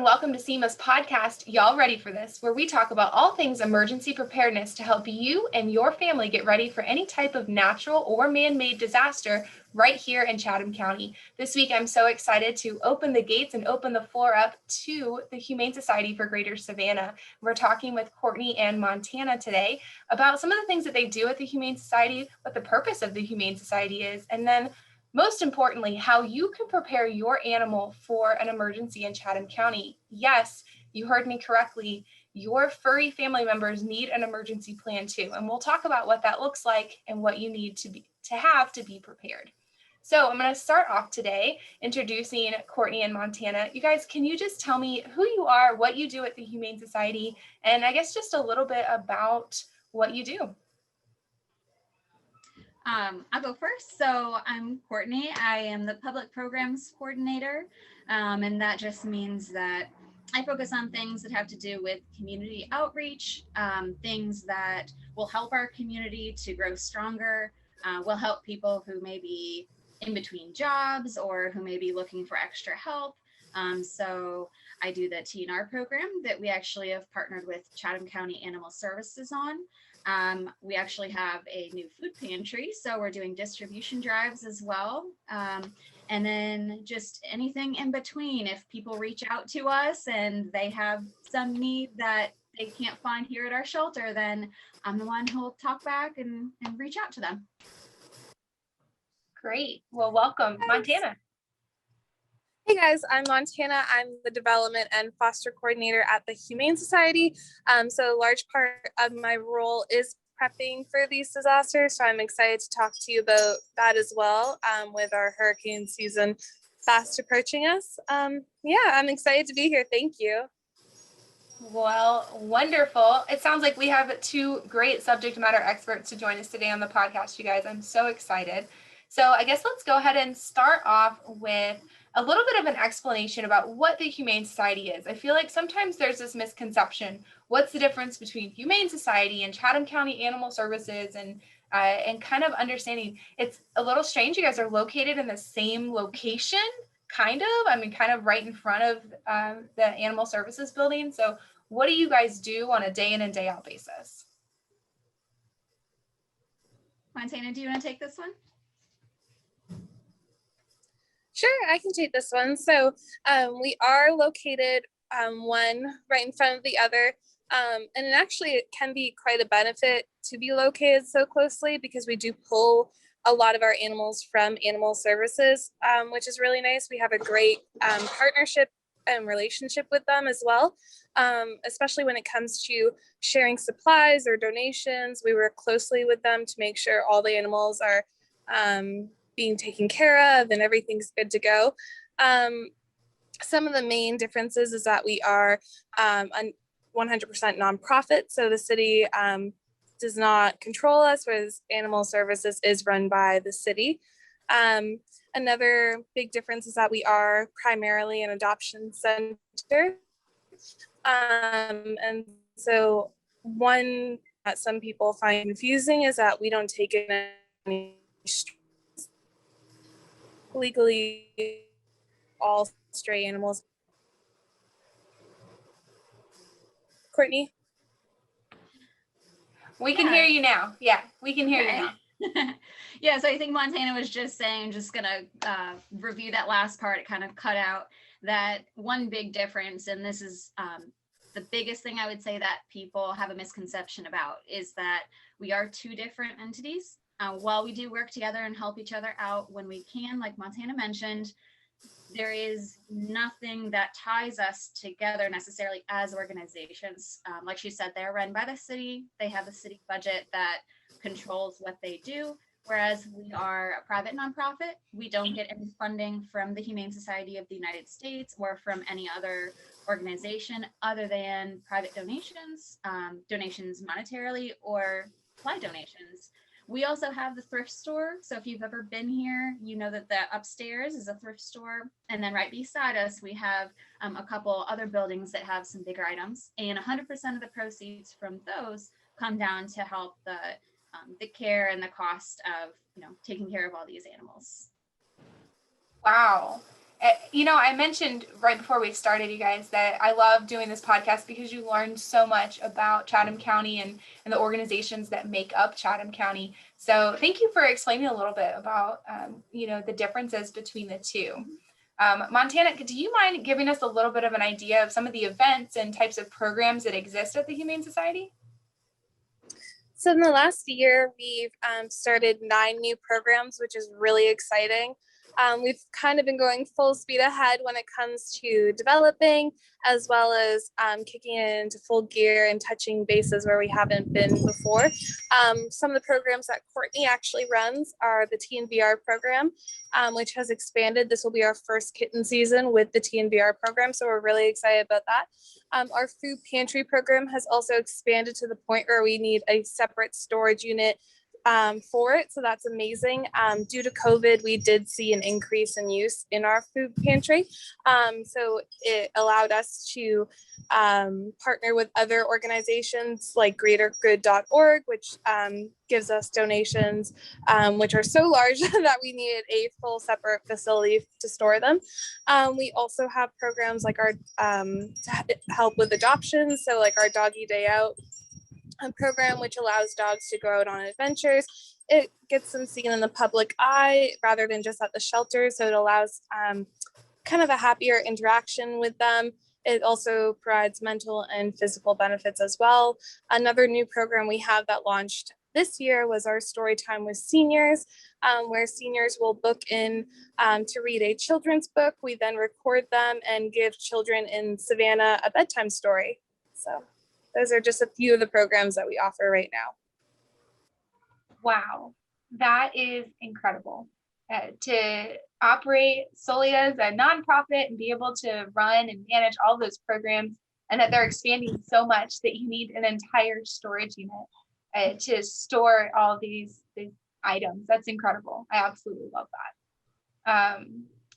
and welcome to CEMA's podcast, Y'all Ready for This, where we talk about all things emergency preparedness to help you and your family get ready for any type of natural or man-made disaster right here in Chatham County. This week, I'm so excited to open the gates and open the floor up to the Humane Society for Greater Savannah. We're talking with Courtney and Montana today about some of the things that they do at the Humane Society, what the purpose of the Humane Society is, and then most importantly, how you can prepare your animal for an emergency in Chatham County. Yes, you heard me correctly. Your furry family members need an emergency plan too. And we'll talk about what that looks like and what you need to have to be prepared. So I'm going to start off today introducing Courtney and Montana. You guys, can you just tell me who you are, what you do at the Humane Society, and I guess just a little bit about what you do? I'll go first. So I'm Courtney. I am the public programs coordinator, and that just means that I focus on things that have to do with community outreach, things that will help our community to grow stronger, will help people who may be in between jobs or who may be looking for extra help. So I do the TNR program that we actually have partnered with Chatham County Animal Services on. We actually have a new food pantry, so we're doing distribution drives as well. And then just anything in between. If people reach out to us and they have some need that they can't find here at our shelter, then I'm the one who will talk back and reach out to them. Great. Well, welcome, Montana. Hey guys, I'm Montana. I'm the development and foster coordinator at the Humane Society. So a large part of my role is prepping for these disasters. So I'm excited to talk to you about that as well, with our hurricane season fast approaching us. Yeah, I'm excited to be here. Thank you. Well, wonderful. It sounds like we have two great subject matter experts to join us today on the podcast, you guys. I'm so excited. So I guess let's go ahead and start off with a little bit of an explanation about what the Humane Society is. I feel like sometimes there's this misconception. What's the difference between Humane Society and Chatham County Animal Services, and kind of understanding it's a little strange. You guys are located in the same location, kind of right in front of the Animal Services building. So what do you guys do on a day in and day out basis? Montana, do you want to take this one? Sure, I can take this one. So we are located one right in front of the other. And it actually can be quite a benefit to be located so closely because we do pull a lot of our animals from Animal Services, which is really nice. We have a great partnership and relationship with them as well, especially when it comes to sharing supplies or donations. We work closely with them to make sure all the animals are being taken care of and everything's good to go. Some of the main differences is that we are a 100% nonprofit, so the city does not control us, whereas Animal Services is run by the city. Another big difference is that we are primarily an adoption center. And so one that some people find confusing is that we don't take in any legally all stray animals. Courtney? We can hear you now. Yeah, we can hear you now. Yeah, so I think Montana was just saying, just gonna review that last part. It kind of cut out that one big difference, and this is the biggest thing I would say that people have a misconception about, is that we are two different entities. While we do work together and help each other out when we can, like Montana mentioned, there is nothing that ties us together necessarily as organizations. Like she said, they're run by the city. They have a city budget that controls what they do, whereas we are a private nonprofit. We don't get any funding from the Humane Society of the United States or from any other organization other than private donations, donations monetarily, or supply donations. We also have the thrift store. So if you've ever been here, you know that the upstairs is a thrift store. And then right beside us, we have a couple other buildings that have some bigger items. And 100% of the proceeds from those come down to help the care and the cost of, taking care of all these animals. Wow. I mentioned right before we started, you guys, that I love doing this podcast because you learn so much about Chatham County and the organizations that make up Chatham County. So thank you for explaining a little bit about, the differences between the two. Montana, do you mind giving us a little bit of an idea of some of the events and types of programs that exist at the Humane Society? So in the last year, we've started 9 new programs, which is really exciting. We've kind of been going full speed ahead when it comes to developing, as well as kicking it into full gear and touching bases where we haven't been before. Some of the programs that Courtney actually runs are the TNVR program, which has expanded. This will be our first kitten season with the TNVR program, so we're really excited about that. Our food pantry program has also expanded to the point where we need a separate storage unit for it. So that's amazing. Due to COVID, we did see an increase in use in our food pantry. So it allowed us to partner with other organizations like greatergood.org, which gives us donations, which are so large that we needed a full separate facility to store them. We also have programs like our to help with adoptions. So like our Doggy Day Out program, which allows dogs to go out on adventures. It gets them seen in the public eye rather than just at the shelter. So it allows kind of a happier interaction with them. It also provides mental and physical benefits as well. Another new program we have that launched this year was our story time with seniors, where seniors will book in to read a children's book. We then record them and give children in Savannah a bedtime story. So those are just a few of the programs that we offer right now. Wow, that is incredible. To operate solely as a nonprofit and be able to run and manage all those programs, and that they're expanding so much that you need an entire storage unit to store all these items. That's incredible. I absolutely love that.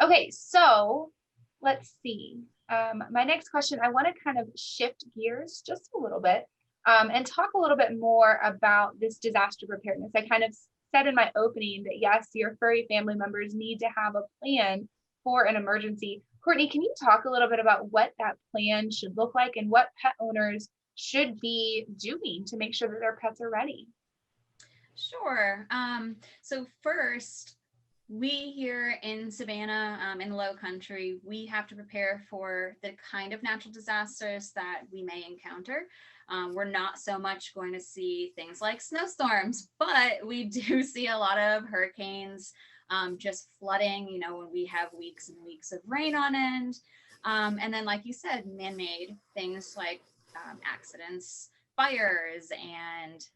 Okay, so let's see. My next question, I want to kind of shift gears just a little bit and talk a little bit more about this disaster preparedness. I kind of said in my opening that yes, your furry family members need to have a plan for an emergency. Courtney, can you talk a little bit about what that plan should look like and what pet owners should be doing to make sure that their pets are ready? Sure. So first, we here in Savannah, in Low Country, we have to prepare for the kind of natural disasters that we may encounter. We're not so much going to see things like snowstorms, but we do see a lot of hurricanes, just flooding, when we have weeks and weeks of rain on end. And then, like you said, man-made things like accidents, fires, and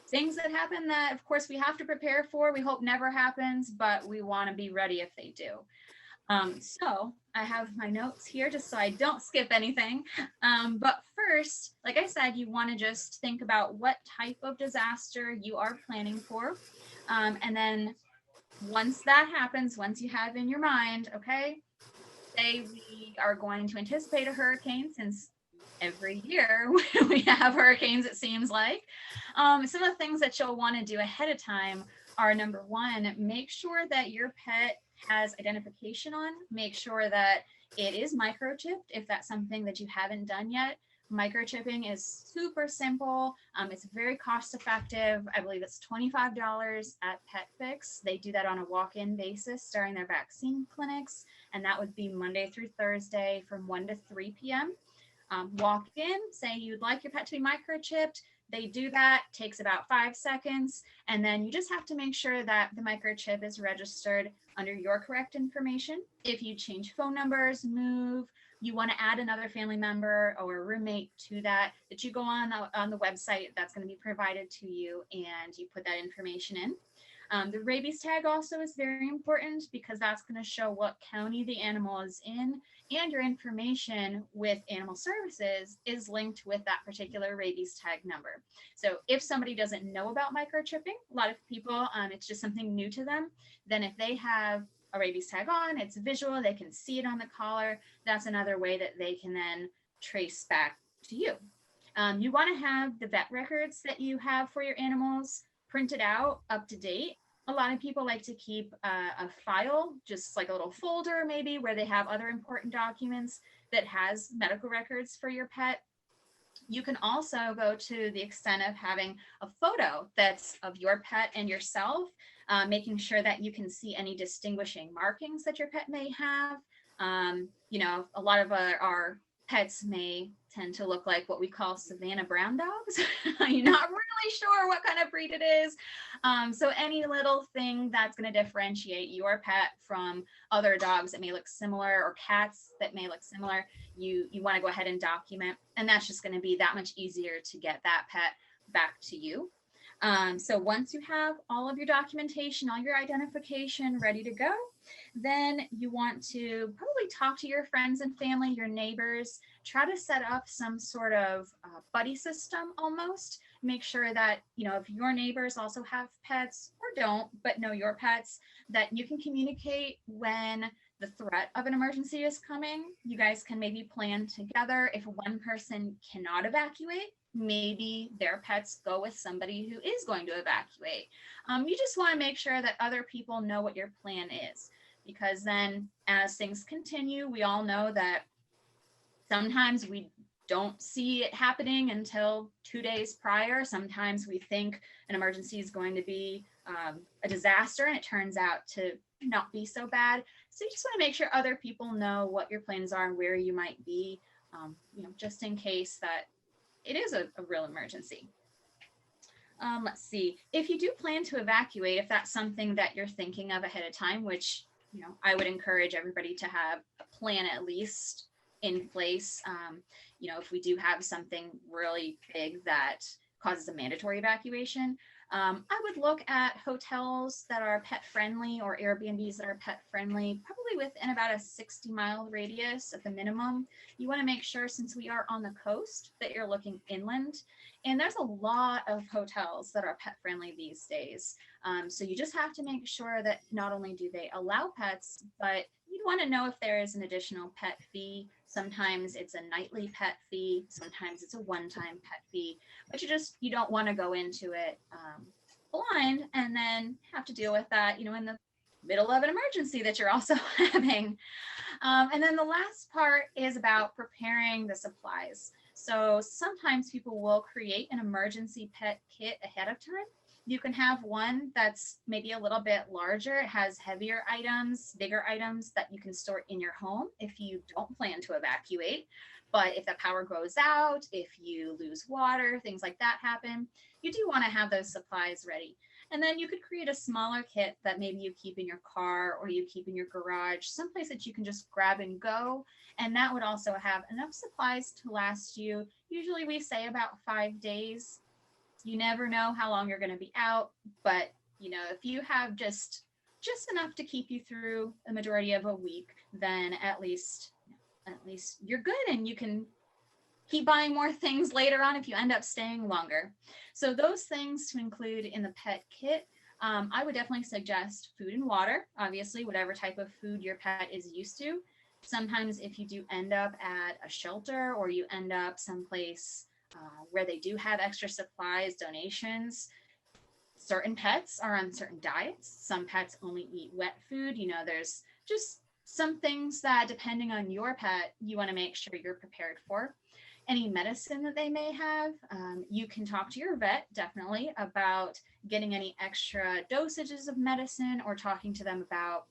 things that happen that, of course, we have to prepare for. We hope never happens, but we want to be ready if they do. So I have my notes here just so I don't skip anything. But first, like I said, you want to just think about what type of disaster you are planning for. And then once that happens, once you have in your mind, okay, say we are going to anticipate a hurricane, since every year we have hurricanes, it seems like. Some of the things that you'll want to do ahead of time are, number one, make sure that your pet has identification on. Make sure that it is microchipped if that's something that you haven't done yet. Microchipping is super simple. It's very cost effective. I believe it's $25 at PetFix. They do that on a walk-in basis during their vaccine clinics, and that would be Monday through Thursday from 1 to 3 p.m. Walk in, say you'd like your pet to be microchipped. They do that, takes about 5 seconds, and then you just have to make sure that the microchip is registered under your correct information. If you change phone numbers, move, you want to add another family member or a roommate to that you go on the website that's going to be provided to you, and you put that information in. The rabies tag also is very important because that's going to show what county the animal is in, and your information with animal services is linked with that particular rabies tag number. So if somebody doesn't know about microchipping, a lot of people, it's just something new to them, then if they have a rabies tag on, it's visual, they can see it on the collar, that's another way that they can then trace back to you. You want to have the vet records that you have for your animals printed out, up to date. A lot of people like to keep a file, just like a little folder maybe, where they have other important documents that has medical records for your pet. You can also go to the extent of having a photo that's of your pet and yourself, making sure that you can see any distinguishing markings that your pet may have. You know, a lot of our pets may tend to look like what we call Savannah brown dogs. You're not really sure what kind of breed it is. So any little thing that's going to differentiate your pet from other dogs that may look similar, or cats that may look similar, you want to go ahead and document. And that's just going to be that much easier to get that pet back to you. So once you have all of your documentation, all your identification ready to go, then you want to probably talk to your friends and family, your neighbors, try to set up some sort of buddy system almost. Make sure that, you know, if your neighbors also have pets or don't, but know your pets, that you can communicate when the threat of an emergency is coming. You guys can maybe plan together. If one person cannot evacuate, maybe their pets go with somebody who is going to evacuate. You just want to make sure that other people know what your plan is, because then as things continue, we all know that sometimes we don't see it happening until 2 days prior. Sometimes we think an emergency is going to be a disaster, and it turns out to not be so bad. So you just want to make sure other people know what your plans are and where you might be, you know, just in case that it is a real emergency. Let's see, if you do plan to evacuate, if that's something that you're thinking of ahead of time, which, you know, I would encourage everybody to have a plan at least in place. You know, if we do have something really big that causes a mandatory evacuation, I would look at hotels that are pet friendly or Airbnbs that are pet friendly, probably within about a 60-mile radius at the minimum. You want to make sure, since we are on the coast, that you're looking inland. And there's a lot of hotels that are pet friendly these days. So you just have to make sure that not only do they allow pets, but you want to know if there is an additional pet fee. Sometimes it's a nightly pet fee. Sometimes it's a one-time pet fee. But you don't want to go into it blind and then have to deal with that, you know, in the middle of an emergency that you're also having. And then the last part is about preparing the supplies. So sometimes people will create an emergency pet kit ahead of time. You can have one that's maybe a little bit larger. It has heavier items, bigger items that you can store in your home if you don't plan to evacuate. But if the power goes out, if you lose water, things like that happen, you do want to have those supplies ready. And then you could create a smaller kit that maybe you keep in your car or you keep in your garage, someplace that you can just grab and go. And that would also have enough supplies to last you. Usually we say about 5 days. You never know how long you're going to be out, but you know, if you have just enough to keep you through the majority of a week, then at least you're good, and you can keep buying more things later on if you end up staying longer. So those things to include in the pet kit, I would definitely suggest food and water, obviously, whatever type of food your pet is used to. Sometimes if you do end up at a shelter or you end up someplace where they do have extra supplies, donations, certain pets are on certain diets. Some pets only eat wet food. You know, there's just some things that, depending on your pet, you want to make sure you're prepared for. Any medicine that they may have, you can talk to your vet definitely about getting any extra dosages of medicine, or talking to them about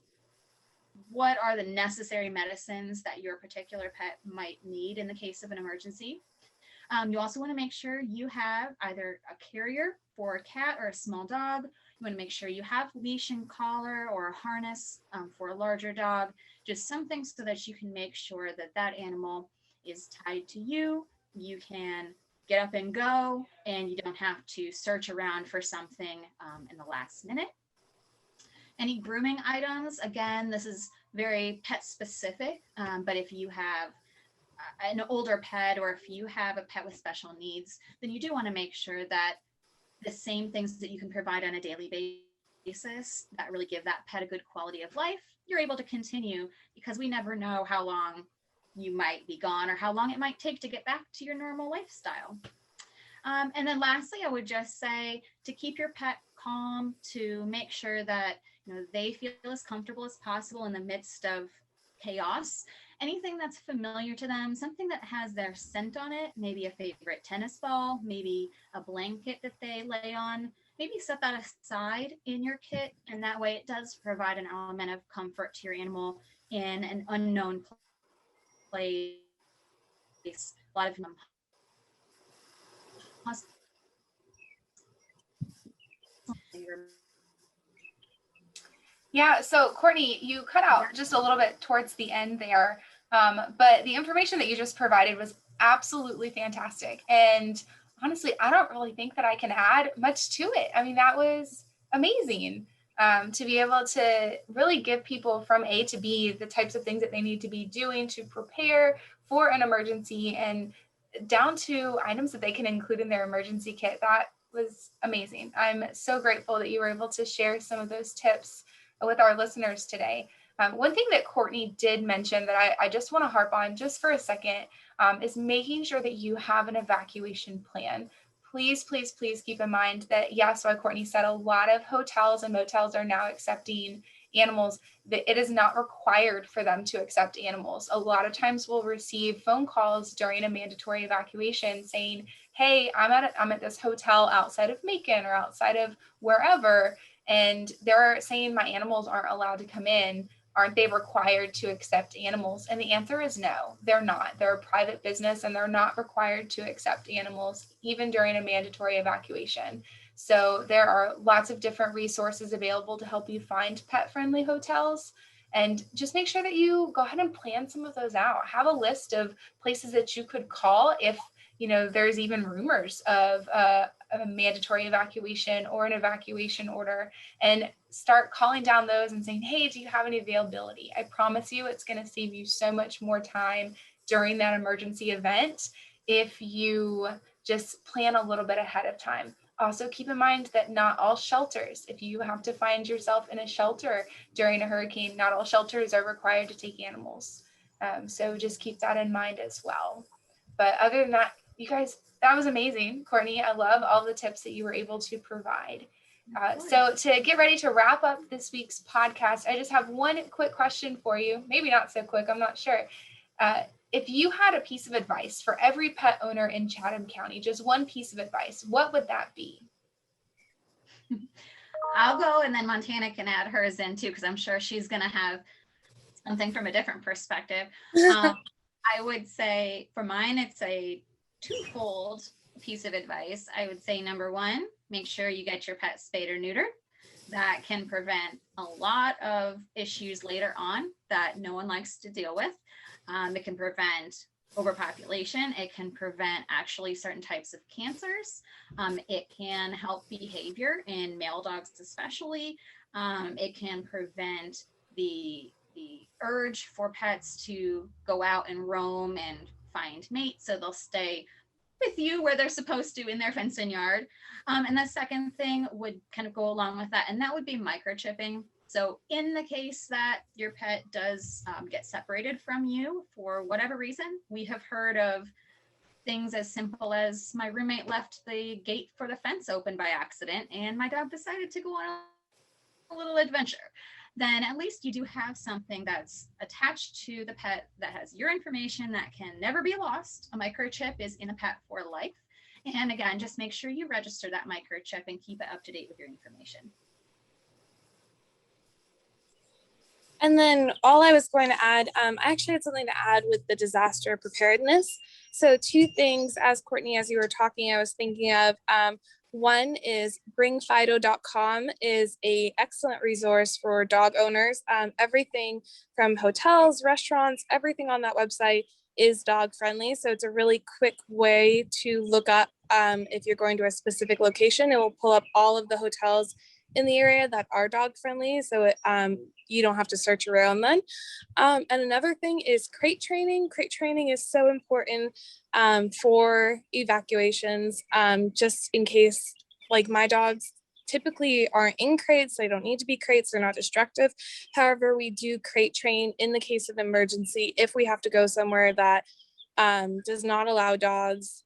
what are the necessary medicines that your particular pet might need in the case of an emergency. You also want to make sure you have either a carrier for a cat or a small dog. You want to make sure you have leash and collar or a harness for a larger dog, just something so that you can make sure that that animal is tied to you. You can get up and go, and you don't have to search around for something in the last minute. Any grooming items, again, this is very pet specific, but if you have an older pet, or if you have a pet with special needs, then you do want to make sure that the same things that you can provide on a daily basis that really give that pet a good quality of life, you're able to continue, because we never know how long you might be gone or how long it might take to get back to your normal lifestyle. And then lastly, I would just say to keep your pet calm, to make sure that they feel as comfortable as possible in the midst of chaos. Anything that's familiar to them, something that has their scent on it, maybe a favorite tennis ball, maybe a blanket that they lay on, maybe set that aside in your kit, and that way it does provide an element of comfort to your animal in an unknown place. A lot of Yeah, so Courtney, you cut out just a little bit towards the end there, but the information that you just provided was absolutely fantastic. And honestly, I don't really think that I can add much to it. I mean, that was amazing, to be able to really give people from A to B the types of things that they need to be doing to prepare for an emergency, and down to items that they can include in their emergency kit. That was amazing. I'm so grateful that you were able to share some of those tips with our listeners today. One thing that Courtney did mention that I just want to harp on just for a second, is making sure that you have an evacuation plan. Please, please, please keep in mind that, yes, like Courtney said, a lot of hotels and motels are now accepting animals, that it is not required for them to accept animals. A lot of times we'll receive phone calls during a mandatory evacuation saying, hey, I'm at this hotel outside of Macon or outside of wherever, and they're saying my animals aren't allowed to come in. Aren't they required to accept animals? And the answer is no, they're not. They're a private business and they're not required to accept animals, even during a mandatory evacuation. So there are lots of different resources available to help you find pet-friendly hotels. And just make sure that you go ahead and plan some of those out. Have a list of places that you could call if there's even rumors of a mandatory evacuation or an evacuation order, and start calling down those and saying, hey, do you have any availability? I promise you it's going to save you so much more time during that emergency event if you just plan a little bit ahead of time. Also, keep in mind that not all shelters, if you have to find yourself in a shelter during a hurricane, not all shelters are required to take animals. So just keep that in mind as well. But other than that, you guys, that was amazing. Courtney, I love all the tips that you were able to provide. So to get ready to wrap up this week's podcast, I just have one quick question for you. Maybe not so quick, I'm not sure. If you had a piece of advice for every pet owner in Chatham County, just one piece of advice, what would that be? I'll go, and then Montana can add hers in too, because I'm sure she's going to have something from a different perspective. I would say for mine, it's a twofold piece of advice. I would say, number one, make sure you get your pet spayed or neutered. That can prevent a lot of issues later on that no one likes to deal with. It can prevent overpopulation. It can prevent actually certain types of cancers. It can help behavior in male dogs especially. It can prevent the urge for pets to go out and roam and find mates, so they'll stay with you where they're supposed to in their fenced-in yard. And the second thing would kind of go along with that, and that would be microchipping. So in the case that your pet does get separated from you for whatever reason, we have heard of things as simple as my roommate left the gate for the fence open by accident and my dog decided to go on a little adventure. Then at least you do have something that's attached to the pet that has your information that can never be lost. A microchip is in a pet for life. And again, just make sure you register that microchip and keep it up to date with your information. And then all I was going to add, I actually had something to add with the disaster preparedness. So two things, as Courtney, as you were talking, I was thinking of, one is bringfido.com is an excellent resource for dog owners. Everything from hotels, restaurants, everything on that website is dog friendly. So it's a really quick way to look up if you're going to a specific location. It will pull up all of the hotels in the area that are dog friendly. So you don't have to search around then. And another thing is crate training. Crate training is so important for evacuations, just in case, like my dogs typically aren't in crates. They don't need to be crates. They're not destructive. However, we do crate train in the case of emergency if we have to go somewhere that does not allow dogs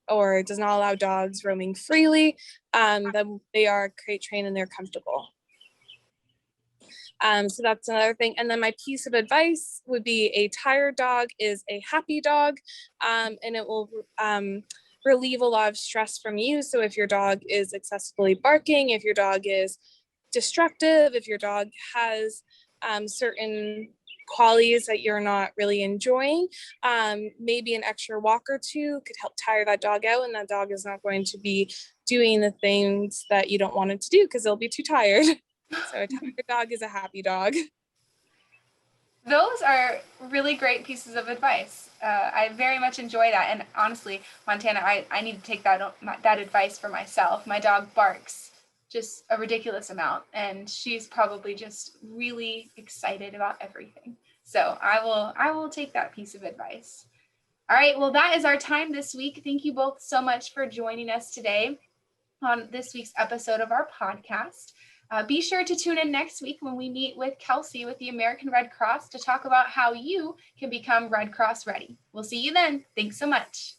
roaming freely, then they are crate trained and they're comfortable. So that's another thing. And then my piece of advice would be a tired dog is a happy dog, and it will relieve a lot of stress from you. So if your dog is excessively barking, if your dog is destructive, if your dog has certain qualities that you're not really enjoying, maybe an extra walk or two could help tire that dog out, and that dog is not going to be doing the things that you don't want it to do because they'll be too tired. So a tired dog is a happy dog. Those are really great pieces of advice. I very much enjoy that. And honestly, Montana, I need to take that advice for myself. My dog barks just a ridiculous amount, and she's probably just really excited about everything. So I will take that piece of advice. All right, well, that is our time this week. Thank you both so much for joining us today on this week's episode of our podcast. Be sure to tune in next week when we meet with Kelsey with the American Red Cross to talk about how you can become Red Cross ready. We'll see you then. Thanks so much.